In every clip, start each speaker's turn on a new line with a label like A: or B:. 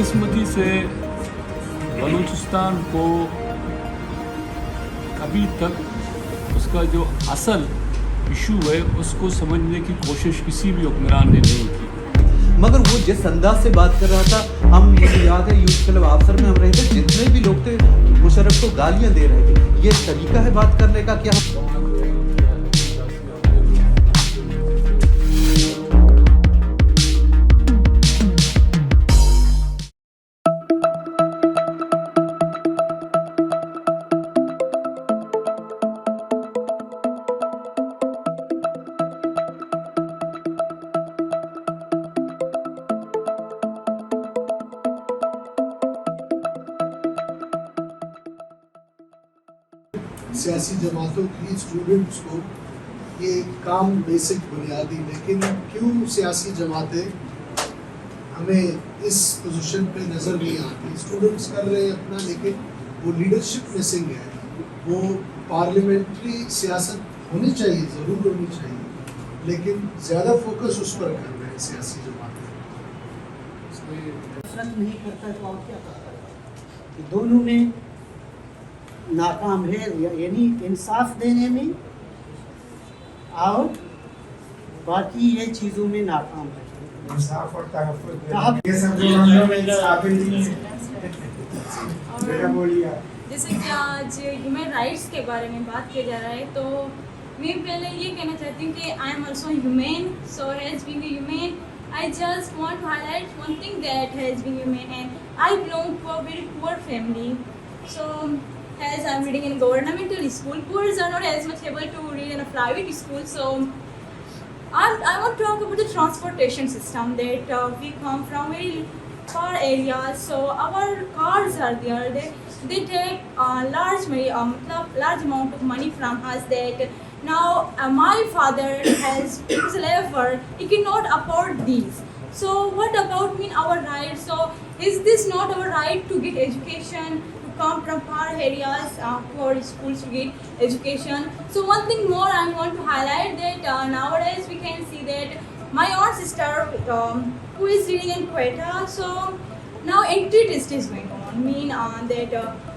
A: बदकिस्मती से बलूचिस्तान को अभी तक उसका जो असल इशू है उसको समझने की कोशिश किसी भी हुक्मरान ने नहीं की।
B: मगर वो जिस अंदाज से बात कर रहा था, हम मुझे याद है यूथ क्लब अफसर में हम रहे थे, जितने भी लोग थे मुशर्रफ को गालियां दे रहे थे। ये तरीका है बात करने का क्या?
C: सियासी जमातों की स्टूडेंट्स को ये काम बेसिक बुनियादी, लेकिन क्यों सियासी जमातें हमें इस पोजीशन पे नज़र नहीं आती? स्टूडेंट्स कर रहे हैं अपना, लेकिन वो लीडरशिप मिसिंग है। वो पार्लियामेंट्री सियासत होनी चाहिए, ज़रूर होनी चाहिए, लेकिन ज़्यादा फोकस उस पर कर रहे हैं सियासी जमातें।
D: नहीं करता तो और क्या करता है? दोनों में नाकाम है, यानी इंसाफ देने में और बाकी ये चीज़ों में नाकाम है।
C: इंसाफ और
D: ये सब
E: जैसे कि आज ह्यूमन राइट्स के बारे में बात किया जा रहा है, तो मैं पहले ये कहना चाहती हूँ कि I am also human, so has being human I just want to highlight one thing that has been human, and I belong to a very poor family. So as I'm reading in governmental school, poor are not as much able to read in a private school. So I want to talk about the transportation system, that we come from very far areas. So our cars are there. They take large amount of money from us. That now my father has his level, he cannot afford these. So what about me, our right? So is this not our right to get education, to come from far areas to our schools to get education? So one thing more I want to highlight, that nowadays we can see that my own sister who is reading in Quetta, so now entry test is going on, that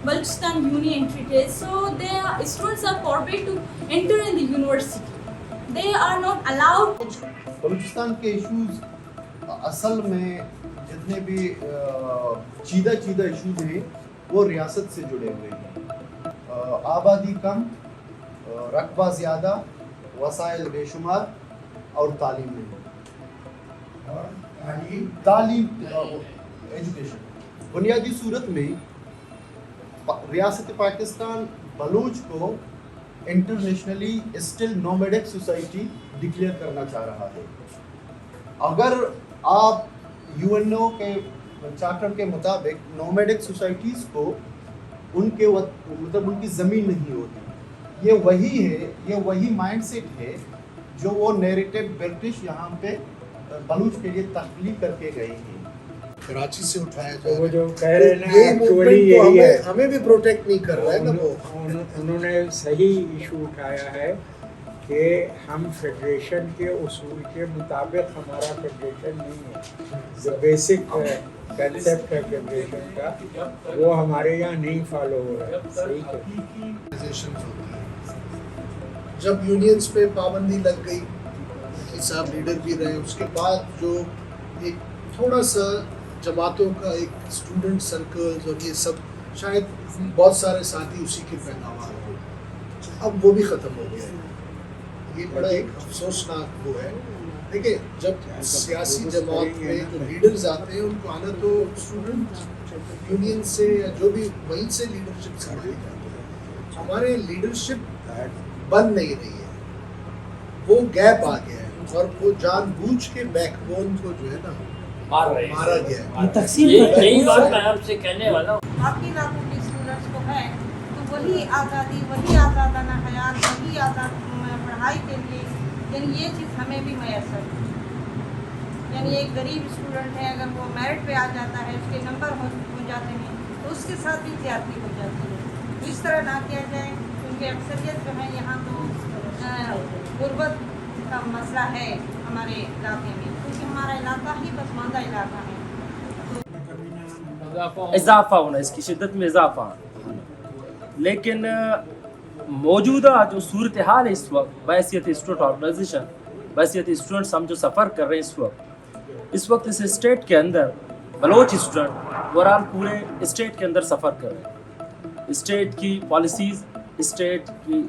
E: Balochistan Uni entry test. So their students are forbid to enter in the university. They are not allowed.
B: Balochistan के issues असल में जितने भी चीदा issues हैं वो रियासत से जुड़े हुए हैं। आबादी कम, रकबा ज़्यादा, वसाइल बेशुमार और तालीम नहीं। तालीम एजुकेशन बुनियादी सूरत में रियासत पाकिस्तान बलूच को internationally still nomadic society declare करना चाह रहा है। अगर आप यूएनओ के चार्टर के मुताबिक नोमैडिक सोसाइटीज़ को उनके मतलब उनकी ज़मीन नहीं होती, ये वही माइंडसेट है जो वो नैरेटिव ब्रिटिश यहाँ पे बलूच के लिए तख्लीक करके गए हैं।
C: कराची से उठाया
F: तो
C: जा
F: वो
C: रहा
F: जो
C: है,
F: कह रहे हैं ना,
C: ये
F: एक्चुअली
C: मूवमेंट तो
F: यही है।
C: हमें भी प्रोटेक्ट नहीं कर रहा है ना। वो
F: उन्होंने सही इशू उठाया है कि हम फेडरेशन के उसूल के मुताबिक हमारा फेडरेशन नहीं है। जो बेसिक कंसेप्ट है फेडरेशन का वो हमारे यहाँ नहीं फॉलो हो रहा है। सही है।
C: जब यूनियंस पे पाबंदी लग गई, साहब लीडर भी रहे, उसके बाद जो एक थोड़ा सा जमातों का एक स्टूडेंट सर्कल्स और ये सब, शायद बहुत सारे साथी उसी के पैदावार हो, अब वो भी ख़त्म हो गया है। ये बड़ा एक अफसोसनाक वो है। देखिए, जब सियासी जमात में जो लीडर्स आते हैं उनको आना तो स्टूडेंट यूनियन से या जो भी वहीं से लीडरशिप सिखाई जाती है। हमारे लीडरशिप बन नहीं रही है, वो गैप आ गया है और वो जानबूझ के बैकबोन को जो है ना मारा गया है।
D: तकसीम
G: यही बात मैं आपसे कहने वाला हूँ।
H: बाकी इलाकों के स्टूडेंट्स को है तो वही आज़ादी, वही आज़ादाना हयात, वही आज़ाद पढ़ाई के लिए, यानी ये चीज़ हमें भी मैसर है। यानी एक गरीब स्टूडेंट है, अगर वो मेरिट पे आ जाता है, उसके नंबर हो जाते हैं, तो उसके साथ भी ज्यादती हो जाती है। तो इस तरह ना किया जाए, क्योंकि अक्सरियत जो है यहाँ तो गुर्बत का मसला है हमारे इलाके में, क्योंकि हमारा इलाका ही पसमानदा इलाका है।
G: इजाफा होना, इसकी शिद्दत में इजाफा होना। लेकिन मौजूदा जो सूरत हाल है इस वक्त बहैसियत स्टूडेंट ऑर्गेनाइजेशन, बहैसियत स्टूडेंट्स हम जो सफ़र कर रहे हैं इस वक्त इस स्टेट के अंदर बलोच स्टूडेंट ओवरऑल पूरे स्टेट के अंदर सफ़र कर रहे हैं। स्टेट की पॉलिसीज़, स्टेट की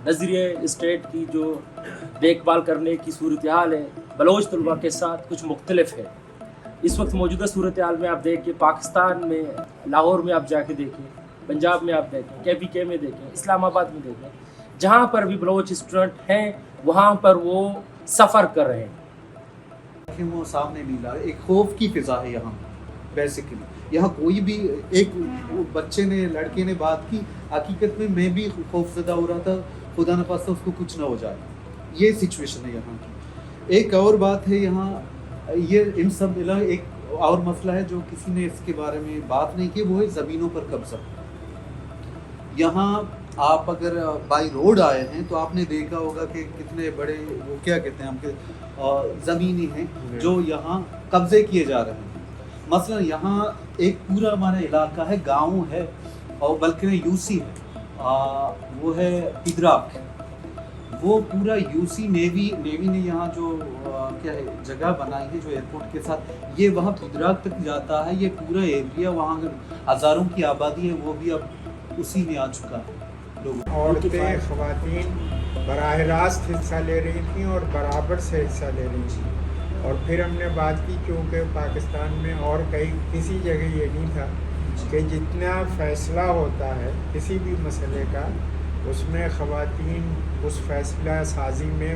G: नज़रिए, स्टेट की जो देखभाल करने की सूरत हाल है बलोच तलबा के साथ कुछ मुख्तलिफ है। इस वक्त मौजूदा सूरत हाल में आप देखिए, पाकिस्तान में लाहौर में आप जाके देखिए, पंजाब में आप देखें, KPK में देखें, इस्लामाबाद में देखें, जहाँ पर भी बलोच स्टूडेंट हैं वहाँ पर वो सफ़र कर रहे हैं।
B: वो सामने नहीं ला, एक खौफ की फ़िज़ा है यहाँ बेसिकली। यहाँ कोई भी एक बच्चे ने, लड़के ने बात की, हकीकत में मैं भी खौफज़दा हो रहा था, खुदा न खास्ता उसको कुछ ना हो जाए, ये सिचुएशन है यहाँ की। एक और बात है यहाँ, ये इन सब मिला एक और मसला है जो किसी ने इसके बारे में बात नहीं की, वो है ज़मीनों पर कब्ज़ा। यहाँ आप अगर बाई रोड आए हैं तो आपने देखा होगा कि कितने बड़े वो क्या कहते हैं हमके ज़मीनी हैं जो यहाँ कब्ज़े किए जा रहे हैं। मसलन यहाँ एक पूरा हमारा इलाका है, गांव है, और बल्कि यूसी है, वो है पिदराक, वो पूरा यूसी नेवी ने यहाँ जो क्या है जगह बनाई है जो एयरपोर्ट के साथ, ये वहाँ पिदराक तक जाता है। ये पूरा एरिया, वहाँ हज़ारों की आबादी है, वो भी अब उसी में आ चुका है।
F: औरतें, ख़वातीन बराह रास्त हिस्सा ले रही थी और बराबर से हिस्सा ले रही थी। और फिर हमने बात की, क्योंकि पाकिस्तान में और कहीं किसी जगह ये नहीं था कि जितना फ़ैसला होता है किसी भी मसले का, उसमें ख़वातीन उस फैसला साजी में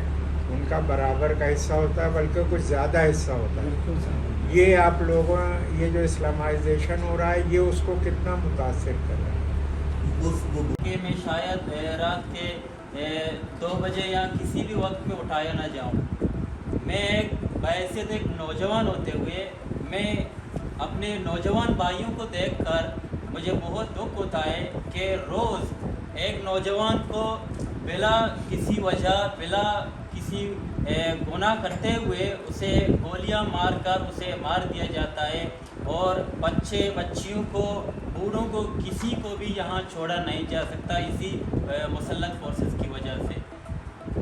F: उनका बराबर का हिस्सा होता है, बल्कि कुछ ज़्यादा हिस्सा होता है। ये आप लोगों, ये जो इस्लामाइजेशन हो रहा है, ये उसको कितना मुतासिर कर रहा है।
I: कि मैं शायद रात के 2 बजे या किसी भी वक्त में उठाया ना जाऊं। मैं एक बहैसियत एक नौजवान होते हुए मैं अपने नौजवान भाइयों को देखकर मुझे बहुत दुख होता है कि रोज़ एक नौजवान को बिला किसी वजह, बिला किसी गुनाह करते हुए उसे गोलियां मारकर उसे मार दिया जाता है। और बच्चे बच्चियों को, बूढ़ों को, किसी को भी यहाँ छोड़ा नहीं जा सकता इसी मुसल्लत फोर्सेस की वजह से।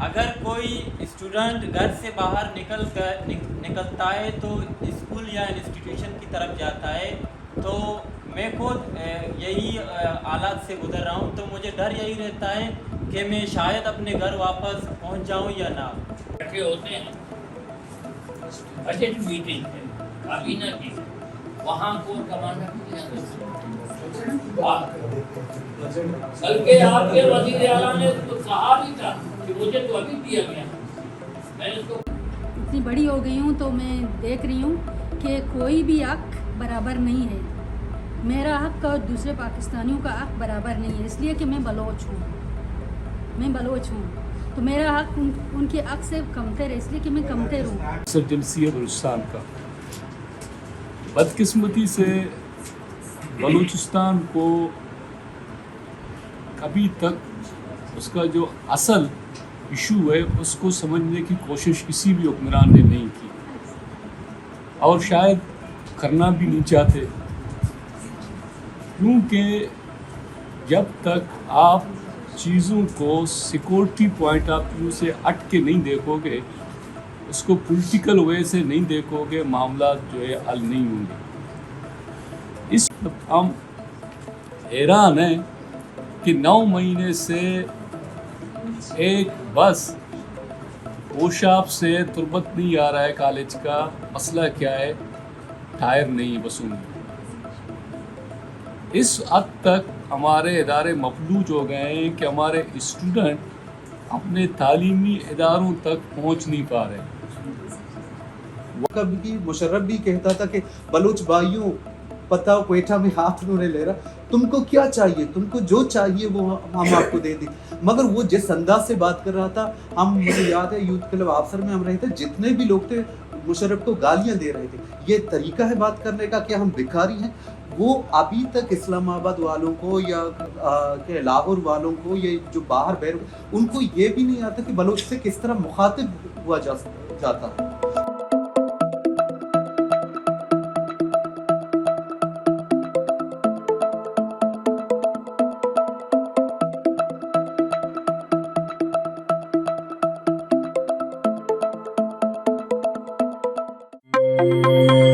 I: अगर कोई स्टूडेंट घर से बाहर निकलता है तो स्कूल या इंस्टीट्यूशन की तरफ जाता है, तो मैं खुद यही हालात से गुजर रहा हूँ, तो मुझे डर यही रहता है कि मैं शायद अपने घर वापस पहुँच जाऊँ या ना।
G: इकट्ठे होते हैं, बजट मीटिंग है काबीना की, वहाँ को कमांडर बल्कि आपके वज़ीर आला ने तो कहा भी था कि मुझे तो अभी दिया गया। मैंने उसको
J: इतनी बड़ी हो गई हूँ तो मैं देख रही हूँ कि कोई भी हक बराबर नहीं है। मेरा हक और दूसरे पाकिस्तानियों का हक बराबर नहीं है, इसलिए कि मैं बलोच हूँ, तो मेरा हक उनके हक से कमतर है, इसलिए कि मैं कमतर हूँ।
A: सर जिनसियत बलूचिस्तान का, बदकिस्मती से बलूचिस्तान को अभी तक उसका जो असल इशू है उसको समझने की कोशिश किसी भी हुक्मरान ने नहीं की, और शायद करना भी नहीं चाहते, क्योंकि जब तक आप चीज़ों को सिक्योरिटी पॉइंट ऑफ व्यू से हट के नहीं देखोगे, उसको पॉलिटिकल वे से नहीं देखोगे, मामला जो है हल नहीं होंगे। इस हम हैरान हैं कि 9 महीने से एक बस पोशाब से तुरबत नहीं आ रहा है कॉलेज का, मसला क्या है, टायर नहीं वसूल। इस हद तक हमारे इदारे मफलूज हो गए हैं कि हमारे स्टूडेंट अपने तालीमी इदारों तक पहुंच नहीं पा रहे।
B: कभी मुशर्रफ भी कहता था कि बलूच भाइयों, पता क्वेटा में हाथ उन्होंने ले रहा, तुमको क्या चाहिए, तुमको जो चाहिए वो हम आपको दे दें। मगर वो जिस अंदाज से बात कर रहा था, मुझे याद है यूथ क्लब अफसर में हम रहे थे, जितने भी लोग थे मुशर्रफ को गालियां दे रहे थे। ये तरीका है बात करने का, क्या हम भिखारी हैं? वो अभी तक इस्लामाबाद वालों को या लाहौर वालों को, ये जो बाहर बैर, उनको ये भी नहीं आता कि बलूच से किस तरह मुखातिब हुआ जाता है।
J: है।